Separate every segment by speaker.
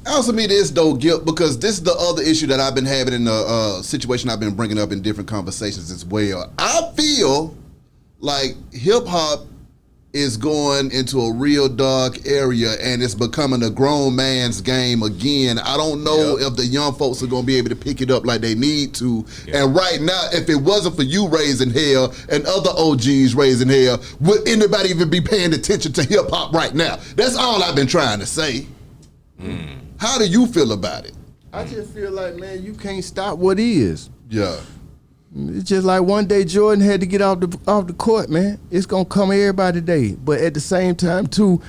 Speaker 1: Answer me this though, Gipp, because this is the other issue that I've been having in the situation I've been bringing up in different conversations as well. I feel like hip hop is going into a real dark area and it's becoming a grown man's game again. I don't know if the young folks are going to be able to pick it up like they need to. And right now, if it wasn't for you raising hell and other OGs raising hell, would anybody even be paying attention to hip hop right now? That's all I've been trying to say. How do you feel about it?
Speaker 2: I just feel like, man, you can't stop what is.
Speaker 1: Yeah.
Speaker 2: It's just like one day Jordan had to get off the court, man. It's gonna come everybody today. But at the same time, too,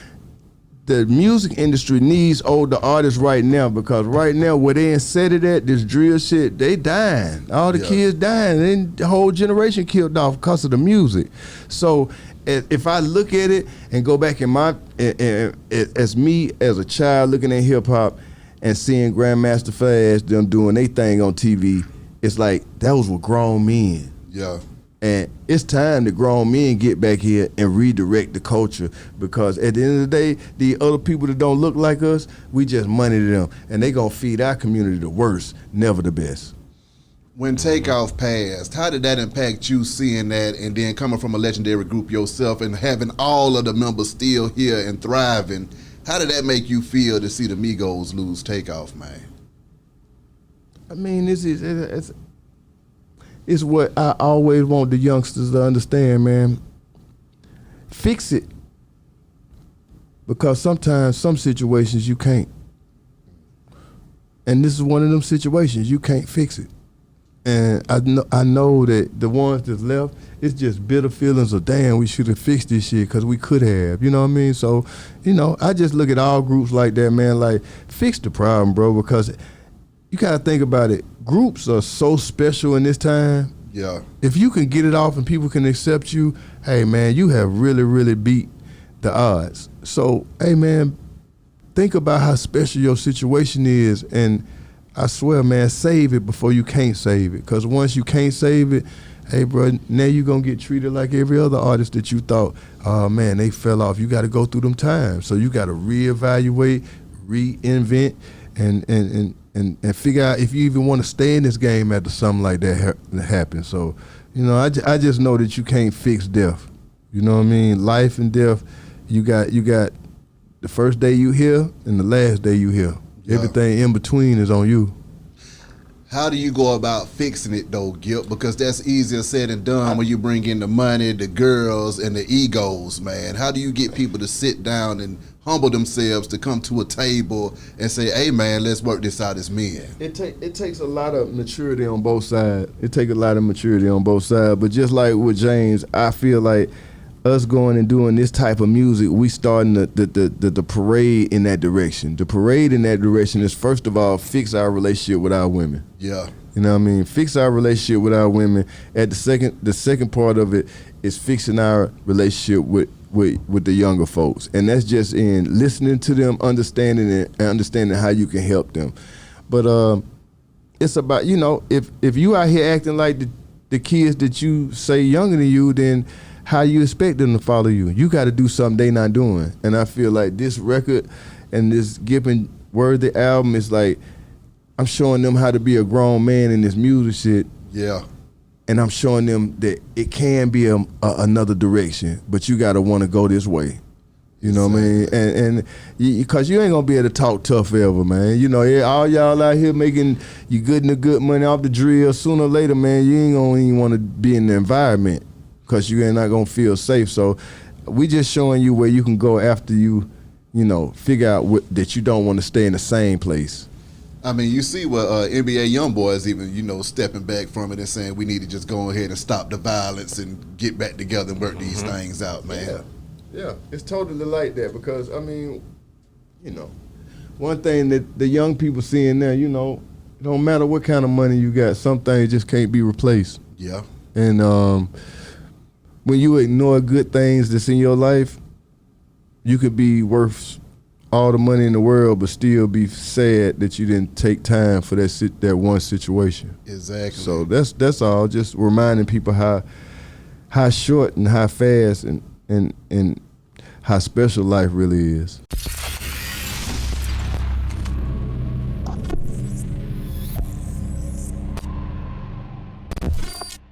Speaker 2: the music industry needs older artists right now, because right now where they set it at, this drill shit, they dying. All the kids dying. And the whole generation killed off because of the music. So if I look at it and go back in my, as me as a child looking at hip hop and seeing Grandmaster Flash, them doing their thing on TV, it's like that was with grown men.
Speaker 1: Yeah.
Speaker 2: And it's time that grown men get back here and redirect the culture, because at the end of the day, the other people that don't look like us, we just money to them. And they gonna feed our community the worst, never the best.
Speaker 1: When Takeoff passed, how did that impact you seeing that, and then coming from a legendary group yourself and having all of the members still here and thriving? How did that make you feel to see the Migos lose Takeoff, man?
Speaker 2: I mean, it's what I always want the youngsters to understand, man. Fix it. Because sometimes, some situations you can't. And this is one of them situations, you can't fix it. And I know that the ones that's left, it's just bitter feelings of, damn, we should have fixed this shit because we could have, you know what I mean? So, I just look at all groups like that, man, like, fix the problem, bro, because you gotta think about it. Groups are so special in this time.
Speaker 1: Yeah.
Speaker 2: If you can get it off and people can accept you, hey man, you have really, really beat the odds. So, hey man, think about how special your situation is, and I swear, man, save it before you can't save it. Because once you can't save it, hey bro, now you're gonna get treated like every other artist that you thought, oh man, they fell off. You gotta go through them times. So you gotta reevaluate, reinvent, and figure out if you even want to stay in this game after something like that happens. So, I just know that you can't fix death. You know what I mean? Life and death, you got the first day you here and the last day you here. Yeah. Everything in between is on you.
Speaker 1: How do you go about fixing it though, Gipp? Because that's easier said than done when you bring in the money, the girls, and the egos, man. How do you get people to sit down and humble themselves to come to a table and say, hey man, let's work this out as men?
Speaker 2: It takes a lot of maturity on both sides. But just like with James, I feel like us going and doing this type of music, we starting the parade in that direction. The parade in that direction is, first of all, fix our relationship with our women.
Speaker 1: Yeah.
Speaker 2: You know what I mean? Fix our relationship with our women. The second part of it is fixing our relationship with the younger folks. And that's just in listening to them, understanding it, and understanding how you can help them. But it's about, if you out here acting like the kids that you say younger than you, then how you expect them to follow you? You got to do something they not doing. And I feel like this record and this Gipp and Worthy album is like, I'm showing them how to be a grown man in this music shit.
Speaker 1: Yeah.
Speaker 2: And I'm showing them that it can be another direction, but you got to want to go this way. You know what I mean? And because you ain't going to be able to talk tough forever, man. All y'all out here making you good and the good money off the drill, sooner or later, man, you ain't going to even want to be in the environment, because you ain't not gonna feel safe. So we just showing you where you can go after you figure out that you don't want to stay in the same place.
Speaker 1: I mean, you see what NBA YoungBoy even, stepping back from it and saying we need to just go ahead and stop the violence and get back together and work these things out, man.
Speaker 2: Yeah, it's totally like that, because, I mean, one thing that the young people seeing now, it don't matter what kind of money you got, some things just can't be replaced.
Speaker 1: Yeah.
Speaker 2: And when you ignore good things that's in your life, you could be worth all the money in the world, but still be sad that you didn't take time for that one situation.
Speaker 1: Exactly.
Speaker 2: So that's all. Just reminding people how short and how fast and how special life really is.